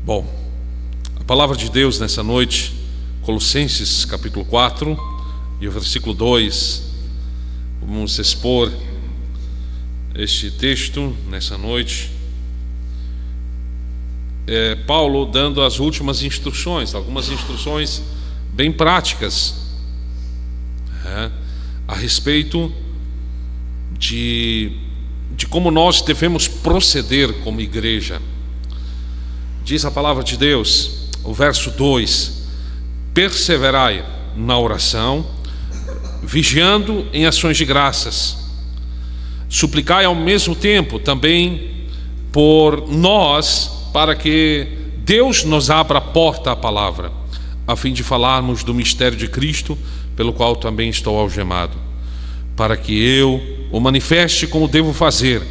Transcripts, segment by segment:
Bom, a palavra de Deus nessa noite, Colossenses capítulo 4 e o versículo 2, vamos expor este texto nessa noite. Paulo dando as últimas instruções, algumas instruções bem práticas, a respeito de como nós devemos proceder como igreja. Diz a palavra de Deus, o verso 2: perseverai na oração, vigiando em ações de graças, suplicai ao mesmo tempo também por nós, para que Deus nos abra a porta à palavra, a fim de falarmos do mistério de Cristo, pelo qual também estou algemado, para que eu o manifeste como devo fazer.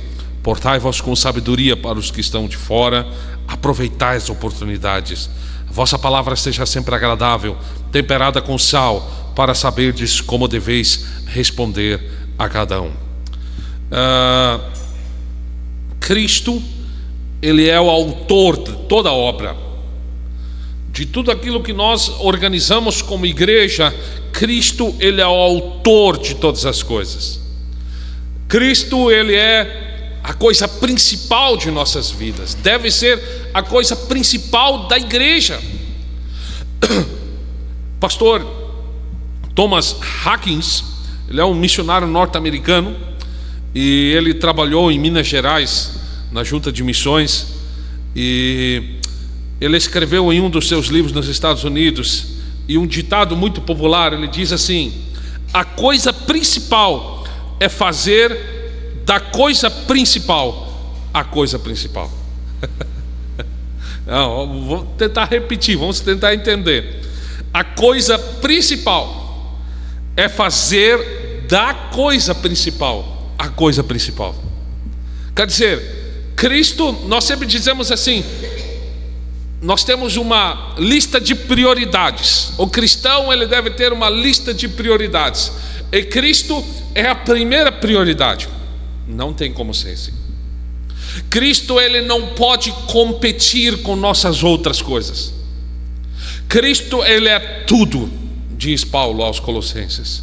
Portai-vos com sabedoria para os que estão de fora, aproveitai as oportunidades. A vossa palavra seja sempre agradável, temperada com sal, para saberdes como deveis responder a cada um. Cristo, Ele é o autor de toda a obra. De tudo aquilo que nós organizamos como igreja, Cristo, Ele é o autor de todas as coisas. Cristo, Ele é a coisa principal de nossas vidas, deve ser a coisa principal da igreja. Pastor Thomas Hawkins, ele é um missionário norte-americano, e ele trabalhou em Minas Gerais, na Junta de Missões, e ele escreveu em um dos seus livros nos Estados Unidos, e um ditado muito popular, ele diz assim: a coisa principal é fazer da coisa principal a coisa principal. Não, vou tentar repetir, vamos tentar entender. A coisa principal é fazer da coisa principal a coisa principal. Quer dizer, Cristo, nós sempre dizemos assim, nós temos uma lista de prioridades. O cristão, ele deve ter uma lista de prioridades, e Cristo é a primeira prioridade. Não tem como ser assim. Cristo, ele não pode competir com nossas outras coisas. Cristo, ele é tudo, diz Paulo aos Colossenses.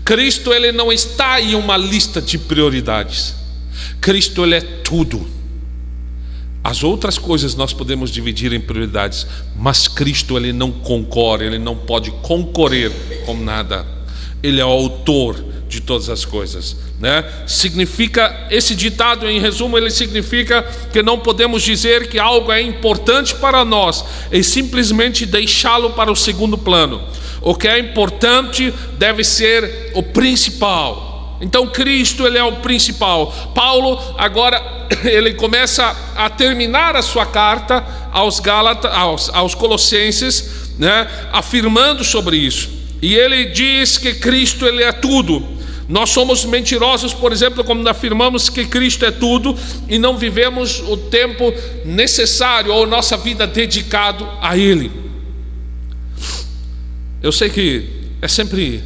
Cristo, ele não está em uma lista de prioridades. Cristo, ele é tudo. As outras coisas nós podemos dividir em prioridades, mas Cristo, ele não concorre, ele não pode concorrer com nada. Ele é o autor de todas as coisas, né? Significa, esse ditado, em resumo, ele significa que não podemos dizer que algo é importante para nós e simplesmente deixá-lo para o segundo plano. O que é importante deve ser o principal. Então Cristo, ele é o principal. Paulo agora ele começa a terminar a sua carta aos Gálatas, aos Colossenses, né? Afirmando sobre isso. E ele diz que Cristo, ele é tudo. Nós somos mentirosos, por exemplo, quando afirmamos que Cristo é tudo e não vivemos o tempo necessário ou nossa vida dedicado a Ele. Eu sei que é sempre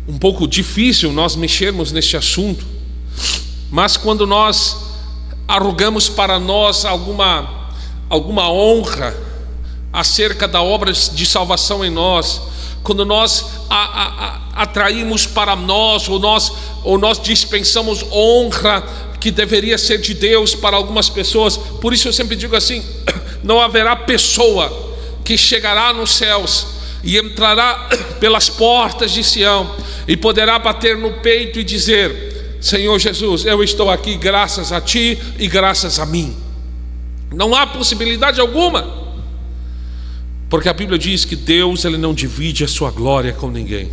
um pouco difícil nós mexermos neste assunto, mas quando nós arrogamos para nós alguma honra acerca da obra de salvação em nós, quando nós atraímos para nós, ou nós dispensamos honra que deveria ser de Deus para algumas pessoas. Por isso eu sempre digo assim: não haverá pessoa que chegará nos céus e entrará pelas portas de Sião e poderá bater no peito e dizer: Senhor Jesus, eu estou aqui graças a Ti e graças a mim. Não há possibilidade alguma. Porque a Bíblia diz que Deus, ele não divide a sua glória com ninguém.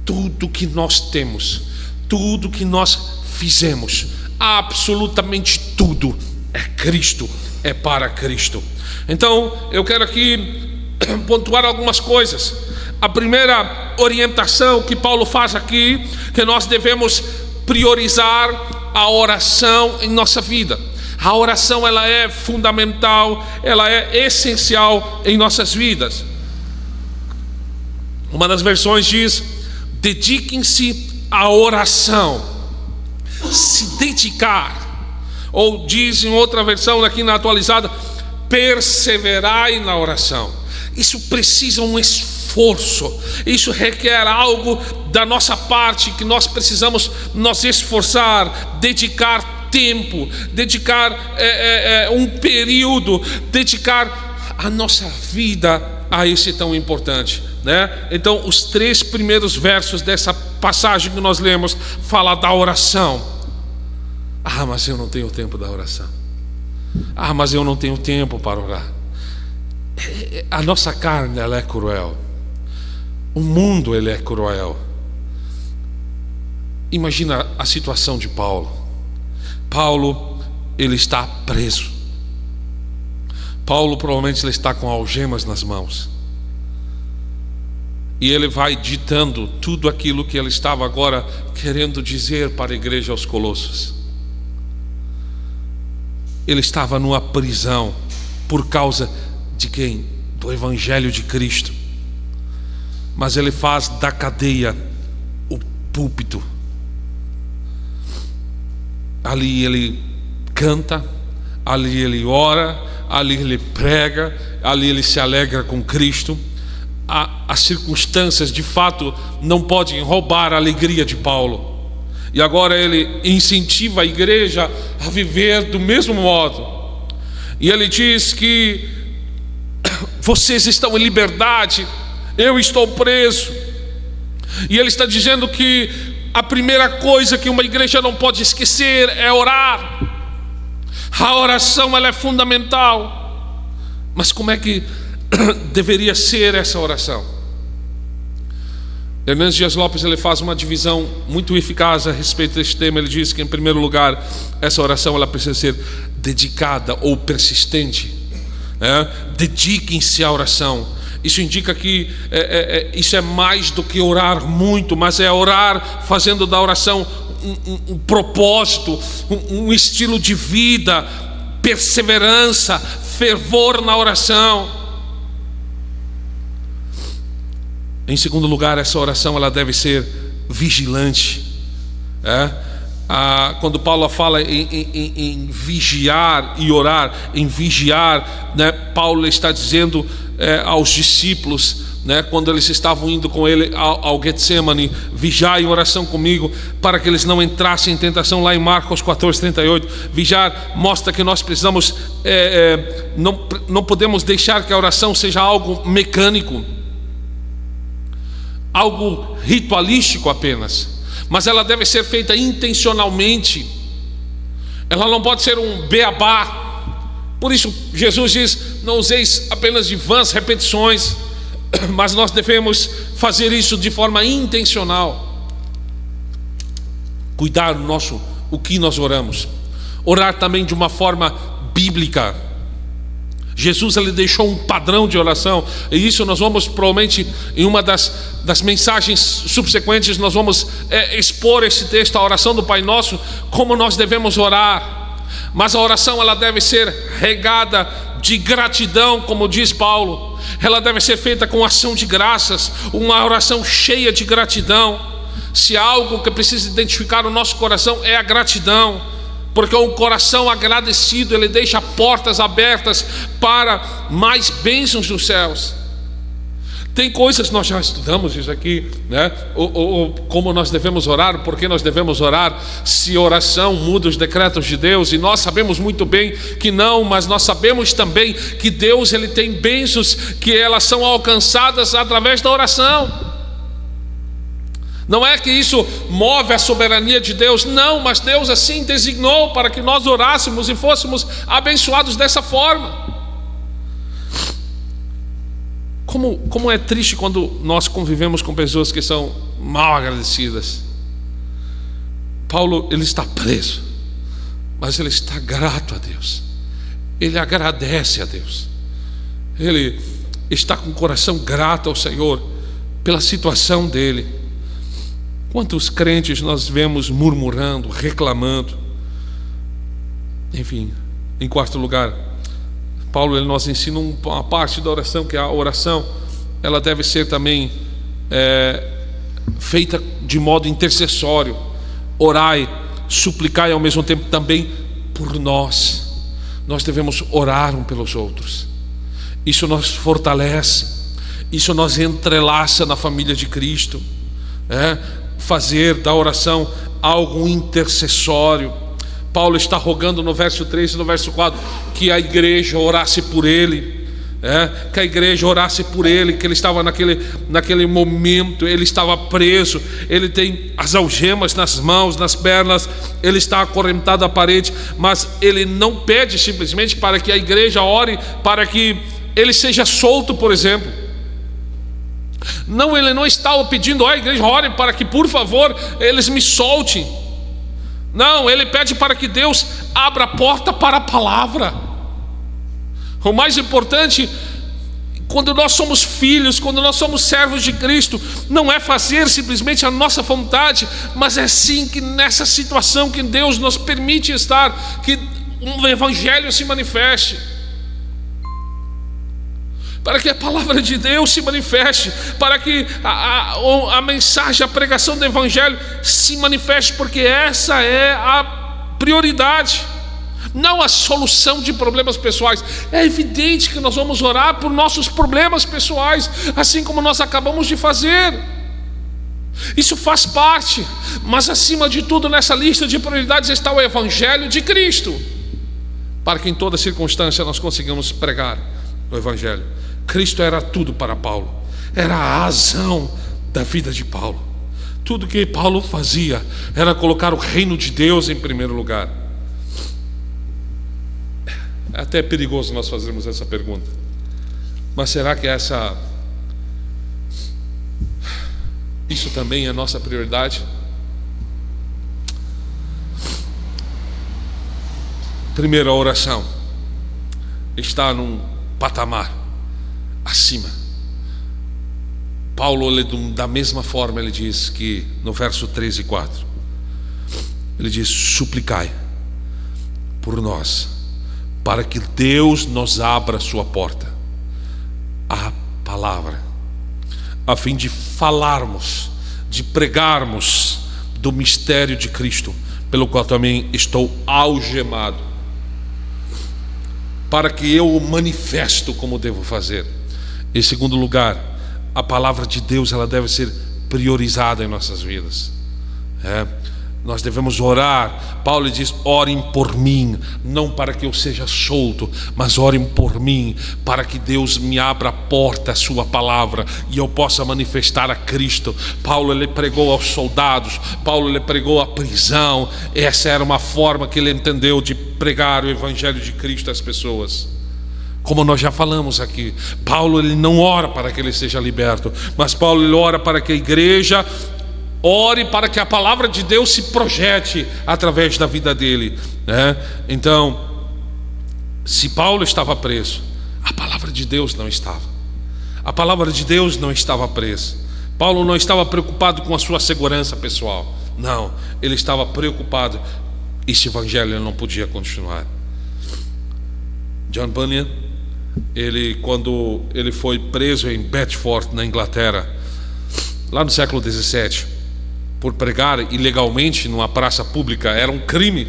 Tudo que nós temos, tudo que nós fizemos, absolutamente tudo é Cristo, é para Cristo. Então eu quero aqui pontuar algumas coisas. A primeira orientação que Paulo faz aqui, que nós devemos priorizar a oração em nossa vida. A oração, ela é fundamental, ela é essencial em nossas vidas. Uma das versões diz: dediquem-se à oração. Se dedicar. Ou diz em outra versão aqui na atualizada: perseverai na oração. Isso precisa um esforço, isso requer algo da nossa parte, que nós precisamos nos esforçar, dedicar tempo, dedicar um período, dedicar a nossa vida a esse tão importante, né? Então, os 3 primeiros versos dessa passagem que nós lemos fala da oração. Mas eu não tenho tempo da oração. Mas eu não tenho tempo para orar. A nossa carne, ela é cruel. O mundo, ele é cruel. Imagina a situação de Paulo. Paulo, ele está preso. Paulo provavelmente ele está com algemas nas mãos. E ele vai ditando tudo aquilo que ele estava agora querendo dizer para a igreja aos Colossos. Ele estava numa prisão por causa de quem? Do Evangelho de Cristo. Mas ele faz da cadeia o púlpito. Ali ele canta, ali ele ora, ali ele prega, ali ele se alegra com Cristo. As circunstâncias de fato não podem roubar a alegria de Paulo. E agora ele incentiva a igreja a viver do mesmo modo. E ele diz que vocês estão em liberdade, eu estou preso. E ele está dizendo que a primeira coisa que uma igreja não pode esquecer é orar. A oração, ela é fundamental. Mas como é que deveria ser essa oração? Hernandes Dias Lopes, ele faz uma divisão muito eficaz a respeito deste tema. Ele diz que, em primeiro lugar, essa oração ela precisa ser dedicada ou persistente, né? Dediquem-se à oração. Isso indica que isso é mais do que orar muito, mas é orar fazendo da oração um propósito, um estilo de vida, perseverança, fervor na oração. Em segundo lugar, essa oração ela deve ser vigilante. Quando Paulo fala em vigiar e orar, em vigiar, né, Paulo está dizendo aos discípulos, né, quando eles estavam indo com ele ao Getsemane: vigiar em oração comigo, para que eles não entrassem em tentação. Lá em Marcos 14:38, vigiar mostra que nós precisamos, não podemos deixar que a oração seja algo mecânico, algo ritualístico apenas, mas ela deve ser feita intencionalmente. Ela não pode ser um beabá. Por isso Jesus diz: não useis apenas de vãs repetições, mas nós devemos fazer isso de forma intencional. Cuidar o que nós oramos. Orar também de uma forma bíblica. Jesus ele deixou um padrão de oração, e isso nós vamos provavelmente em uma das mensagens subsequentes nós vamos expor esse texto, a oração do Pai Nosso, como nós devemos orar. Mas a oração ela deve ser regada de gratidão, como diz Paulo. Ela deve ser feita com ação de graças, uma oração cheia de gratidão. Se há algo que precisa identificar no nosso coração é a gratidão, porque um coração agradecido, ele deixa portas abertas para mais bênçãos dos céus. Tem coisas, nós já estudamos isso aqui, né? Como nós devemos orar, por que nós devemos orar, se oração muda os decretos de Deus, e nós sabemos muito bem que não, mas nós sabemos também que Deus ele tem bênçãos que elas são alcançadas através da oração. Não é que isso move a soberania de Deus, não, mas Deus assim designou para que nós orássemos e fôssemos abençoados dessa forma. Como é triste quando nós convivemos com pessoas que são mal agradecidas. Paulo, ele está preso, mas ele está grato a Deus. Ele agradece a Deus. Ele está com o coração grato ao Senhor pela situação dele. Quantos crentes nós vemos murmurando, reclamando? Enfim, em quarto lugar, Paulo ele nos ensina uma parte da oração, que a oração ela deve ser também feita de modo intercessório. Orai, suplicai ao mesmo tempo também por nós. nós devemos orar um pelos outros. Isso nos fortalece, isso nos entrelaça na família de Cristo. Fazer da oração algo intercessório. Paulo está rogando no verso 3 e no verso 4 que a igreja orasse por ele, que a igreja orasse por ele, que ele estava naquele momento, ele estava preso, ele tem as algemas nas mãos, nas pernas, ele está acorrentado à parede, mas ele não pede simplesmente para que a igreja ore para que ele seja solto, por exemplo. Não, ele não está pedindo, a igreja ore para que por favor eles me soltem. Não, ele pede para que Deus abra a porta para a palavra. O mais importante, quando nós somos filhos, quando nós somos servos de Cristo, não é fazer simplesmente a nossa vontade, mas é sim que nessa situação que Deus nos permite estar, que um evangelho se manifeste, para que a palavra de Deus se manifeste, para que a mensagem, a pregação do evangelho se manifeste, porque essa é a prioridade, não a solução de problemas pessoais. É evidente que nós vamos orar por nossos problemas pessoais, assim como nós acabamos de fazer. Isso faz parte, mas acima de tudo nessa lista de prioridades está o evangelho de Cristo, para que em toda circunstância nós consigamos pregar o evangelho. Cristo era tudo para Paulo, era a razão da vida de Paulo. Tudo que Paulo fazia era colocar o reino de Deus em primeiro lugar. É até perigoso nós fazermos essa pergunta, mas será que isso também é nossa prioridade? Primeiro, a oração está num patamar acima. Paulo, da mesma forma, ele diz que no verso 3 e 4, ele diz: suplicai por nós, para que Deus nos abra a sua porta, a palavra, a fim de falarmos, de pregarmos do mistério de Cristo, pelo qual também estou algemado, para que eu o manifesto como devo fazer. Em segundo lugar, a palavra de Deus, ela deve ser priorizada em nossas vidas. Nós devemos orar. Paulo diz: orem por mim, não para que eu seja solto, mas orem por mim, para que Deus me abra a porta, a sua palavra, e eu possa manifestar a Cristo. Paulo, ele pregou aos soldados, Paulo, ele pregou à prisão. Essa era uma forma que ele entendeu de pregar o evangelho de Cristo às pessoas. Como nós já falamos aqui, Paulo, ele não ora para que ele seja liberto, mas Paulo, ele ora para que a igreja ore, para que a palavra de Deus se projete através da vida dele, Então, se Paulo estava preso, a palavra de Deus não estava. A palavra de Deus não estava presa. Paulo não estava preocupado com a sua segurança pessoal. Não, ele estava preocupado. Esse evangelho não podia continuar. John Bunyan, quando ele foi preso em Bedford, na Inglaterra, lá no século 17, por pregar ilegalmente numa praça pública, era um crime.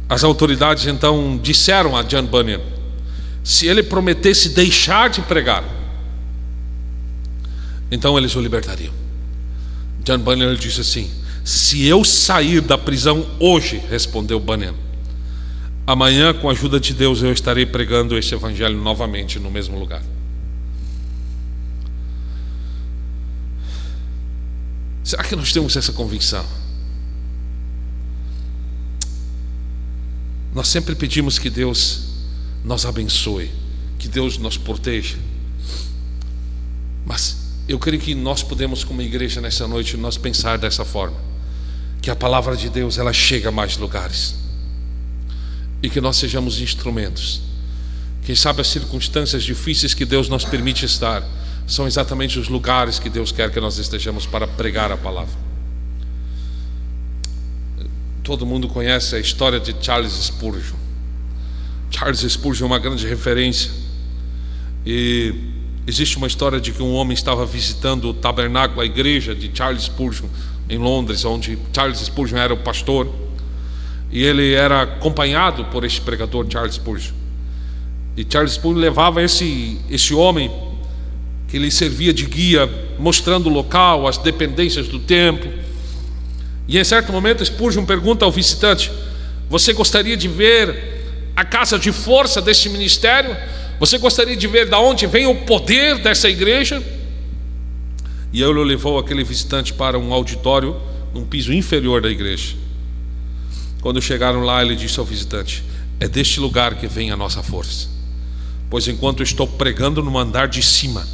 As autoridades então disseram a John Bunyan, se ele prometesse deixar de pregar, então eles o libertariam. John Bunyan disse assim: se eu sair da prisão hoje, respondeu Bunyan, amanhã, com a ajuda de Deus, eu estarei pregando esse evangelho novamente no mesmo lugar. Será que nós temos essa convicção? Nós sempre pedimos que Deus nos abençoe, que Deus nos proteja, mas eu creio que nós podemos, como igreja, nessa noite, nós pensar dessa forma, que a palavra de Deus, ela chega a mais lugares, e que nós sejamos instrumentos. Quem sabe as circunstâncias difíceis que Deus nos permite estar são exatamente os lugares que Deus quer que nós estejamos para pregar a palavra. Todo mundo conhece a história de Charles Spurgeon. Charles Spurgeon é uma grande referência, e existe uma história de que um homem estava visitando o tabernáculo, a igreja de Charles Spurgeon em Londres, onde Charles Spurgeon era o pastor. E ele era acompanhado por esse pregador Charles Spurgeon. E Charles Spurgeon levava esse homem que lhe servia de guia, mostrando o local, as dependências do templo. E em certo momento Spurgeon pergunta ao visitante: você gostaria de ver a casa de força deste ministério? Você gostaria de ver de onde vem o poder dessa igreja? E ele levou aquele visitante para um auditório num piso inferior da igreja. Quando chegaram lá, ele disse ao visitante: é deste lugar que vem a nossa força, pois enquanto eu estou pregando no andar de cima,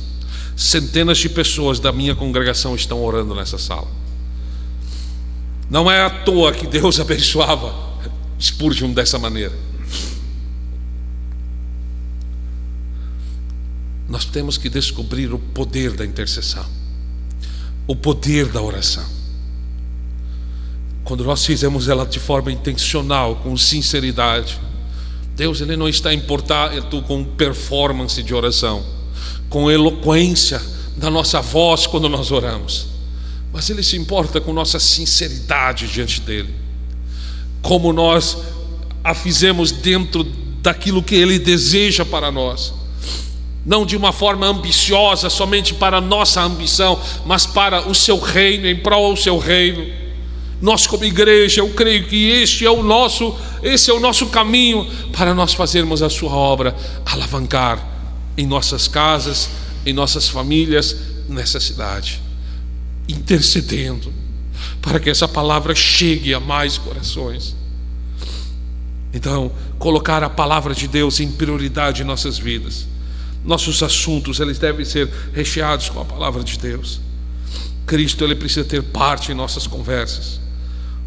centenas de pessoas da minha congregação estão orando nessa sala. Não é à toa que Deus abençoava Spurgeon dessa maneira. Nós temos que descobrir o poder da intercessão, o poder da oração. Quando nós fizemos ela de forma intencional, com sinceridade, Deus, Ele não está importado com performance de oração, com eloquência da nossa voz quando nós oramos, mas Ele se importa com nossa sinceridade diante dEle, como nós a fizemos dentro daquilo que Ele deseja para nós, não de uma forma ambiciosa, somente para a nossa ambição, mas para o seu reino, em prol do seu reino. Nós como igreja, eu creio que esse é o nosso caminho para nós fazermos a sua obra alavancar em nossas casas, em nossas famílias, nessa cidade, intercedendo para que essa palavra chegue a mais corações. Então, colocar a palavra de Deus em prioridade em nossas vidas. Nossos assuntos, eles devem ser recheados com a palavra de Deus. Cristo, Ele precisa ter parte em nossas conversas,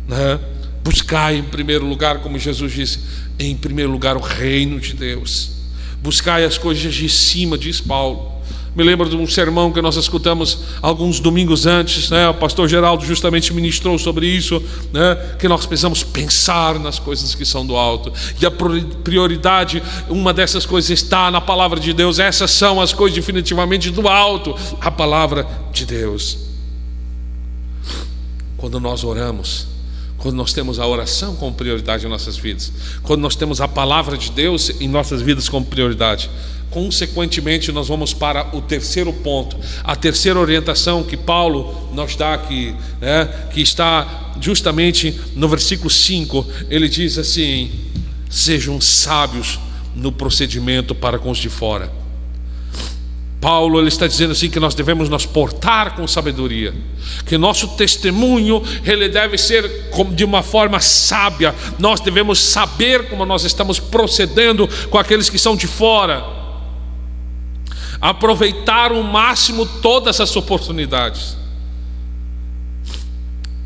né? Buscar em primeiro lugar, como Jesus disse, em primeiro lugar o reino de Deus. Buscai as coisas de cima, diz Paulo. Me lembro de um sermão que nós escutamos alguns domingos antes, né? O pastor Geraldo justamente ministrou sobre isso, né? Que nós precisamos pensar nas coisas que são do alto. E a prioridade, uma dessas coisas está na palavra de Deus. Essas são as coisas definitivamente do alto, a palavra de Deus. Quando nós oramos, quando nós temos a oração como prioridade em nossas vidas, quando nós temos a palavra de Deus em nossas vidas como prioridade, consequentemente nós vamos para o terceiro ponto, a terceira orientação que Paulo nos dá aqui, né? Que está justamente no versículo 5. Ele diz assim: sejam sábios no procedimento para com os de fora. Paulo, ele está dizendo assim que nós devemos nos portar com sabedoria, que nosso testemunho, ele deve ser de uma forma sábia. Nós devemos saber como nós estamos procedendo com aqueles que são de fora, aproveitar ao máximo todas as oportunidades.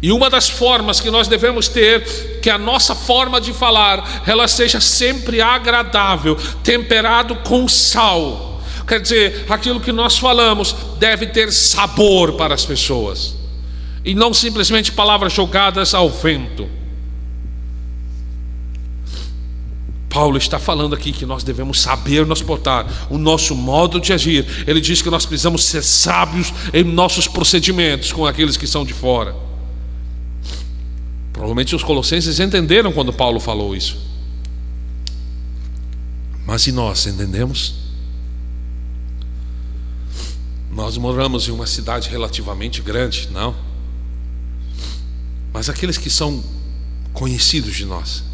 E uma das formas que nós devemos ter, que a nossa forma de falar, ela seja sempre agradável, temperado com sal. Quer dizer, aquilo que nós falamos deve ter sabor para as pessoas, e não simplesmente palavras jogadas ao vento. Paulo está falando aqui que nós devemos saber nos portar, o nosso modo de agir. Ele diz que nós precisamos ser sábios em nossos procedimentos com aqueles que são de fora. Provavelmente os colossenses entenderam quando Paulo falou isso, mas e nós entendemos? Nós moramos em uma cidade relativamente grande, não? Mas aqueles que são conhecidos de nós,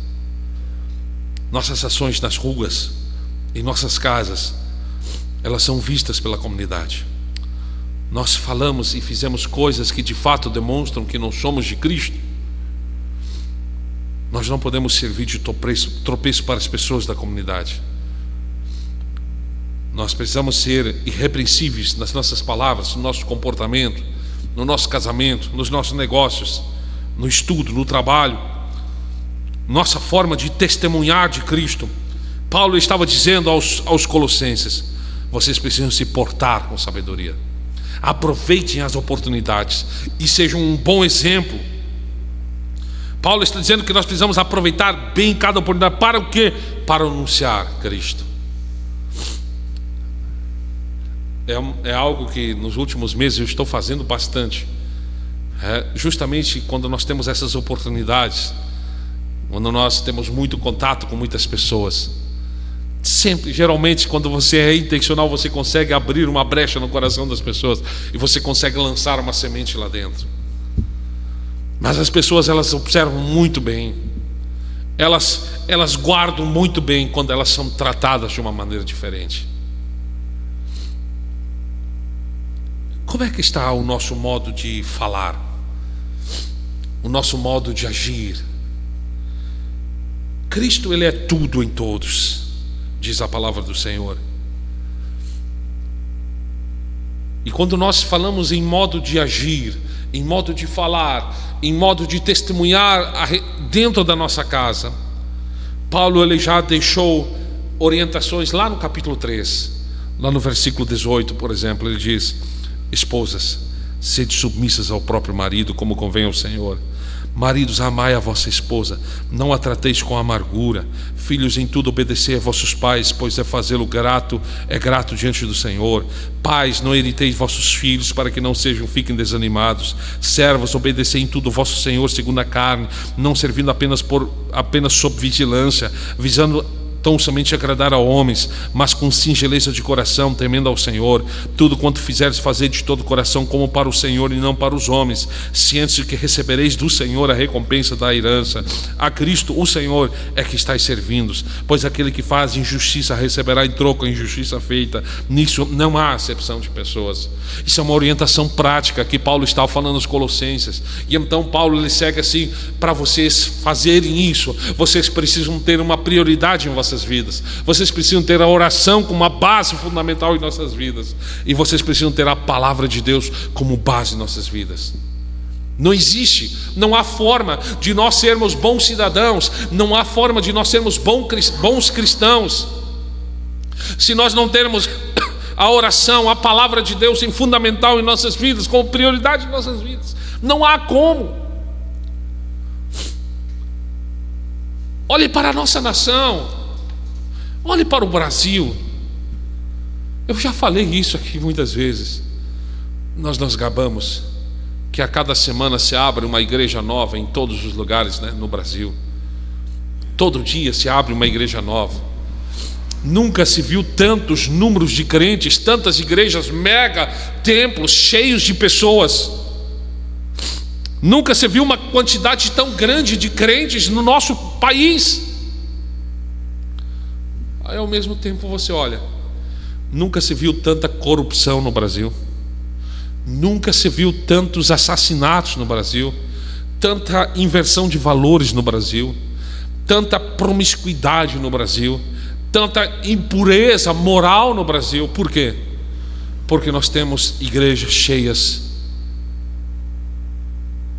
nossas ações nas ruas, em nossas casas, elas são vistas pela comunidade. Nós falamos e fizemos coisas que de fato demonstram que não somos de Cristo. Nós não podemos servir de tropeço para as pessoas da comunidade. Nós precisamos ser irrepreensíveis nas nossas palavras, no nosso comportamento, no nosso casamento, nos nossos negócios, no estudo, no trabalho, nossa forma de testemunhar de Cristo. Paulo estava dizendo aos colossenses: vocês precisam se portar com sabedoria, aproveitem as oportunidades e sejam um bom exemplo. Paulo está dizendo que nós precisamos aproveitar bem cada oportunidade. Para o quê? Para anunciar Cristo. É algo que nos últimos meses eu estou fazendo bastante. Justamente quando nós temos essas oportunidades, Quando nós temos muito contato com muitas pessoas, sempre, geralmente, quando você é intencional, você consegue abrir uma brecha no coração das pessoas e você consegue lançar uma semente lá dentro. Mas as pessoas, elas observam muito bem, elas guardam muito bem quando elas são tratadas de uma maneira diferente. Como é que está o nosso modo de falar? O nosso modo de agir? Cristo, Ele é tudo em todos, diz a palavra do Senhor. E quando nós falamos em modo de agir, em modo de falar, em modo de testemunhar dentro da nossa casa, Paulo, ele já deixou orientações lá no capítulo 3, lá no versículo 18, por exemplo, ele diz: esposas, sede submissas ao próprio marido, como convém ao Senhor. Maridos, amai a vossa esposa, não a trateis com amargura. Filhos, em tudo obedecei a vossos pais, pois é fazê-lo grato diante do Senhor. Pais, não irriteis vossos filhos, para que não fiquem desanimados. Servos, obedecei em tudo o vosso Senhor segundo a carne, não servindo apenas sob vigilância, visando tão somente agradar a homens, mas com singeleza de coração, temendo ao Senhor. Tudo quanto fizeres, fazei de todo o coração, como para o Senhor e não para os homens, cientes de que recebereis do Senhor a recompensa da herança. A Cristo, o Senhor, é que estáis servindo, pois aquele que faz injustiça receberá em troco a injustiça feita. Nisso não há acepção de pessoas. Isso é uma orientação prática que Paulo está falando aos Colossenses. E então Paulo, ele segue assim: para vocês fazerem isso, vocês precisam ter uma prioridade em vossas vidas. Vocês precisam ter a oração como uma base fundamental em nossas vidas. E vocês precisam ter a palavra de Deus como base em nossas vidas. Não há forma de nós sermos bons cidadãos, não há forma de nós sermos bons cristãos, se nós não termos a oração, a palavra de Deus em fundamental em nossas vidas, como prioridade em nossas vidas. Não há como. Olhe para a nossa nação, olhe para o Brasil. Eu já falei isso aqui muitas vezes. Nós nos gabamos que a cada semana se abre uma igreja nova em todos os lugares, no Brasil. Todo dia se abre uma igreja nova. Nunca se viu tantos números de crentes, tantas igrejas, mega templos cheios de pessoas. Nunca se viu uma quantidade tão grande de crentes no nosso país. Aí ao mesmo tempo você olha, nunca se viu tanta corrupção no Brasil, nunca se viu tantos assassinatos no Brasil, tanta inversão de valores no Brasil, tanta promiscuidade no Brasil, tanta impureza moral no Brasil. Por quê? Porque nós temos igrejas cheias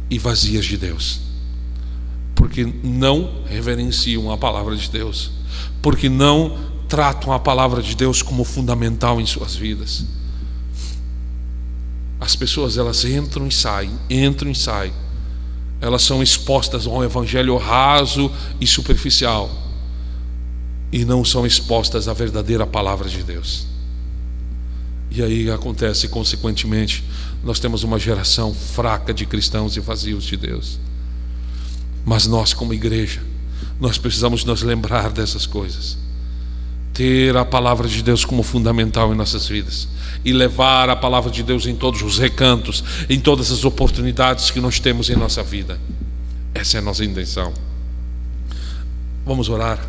e vazias de Deus, porque não reverenciam a palavra de Deus, porque não tratam a palavra de Deus como fundamental em suas vidas. As pessoas, elas entram e saem, elas são expostas a um evangelho raso e superficial, e não são expostas à verdadeira palavra de Deus. E aí acontece, consequentemente, nós temos uma geração fraca de cristãos e vazios de Deus. Mas nós, como igreja, nós precisamos nos lembrar dessas coisas, ter a palavra de Deus como fundamental em nossas vidas e levar a palavra de Deus em todos os recantos, em todas as oportunidades que nós temos em nossa vida. Essa é a nossa intenção. Vamos orar.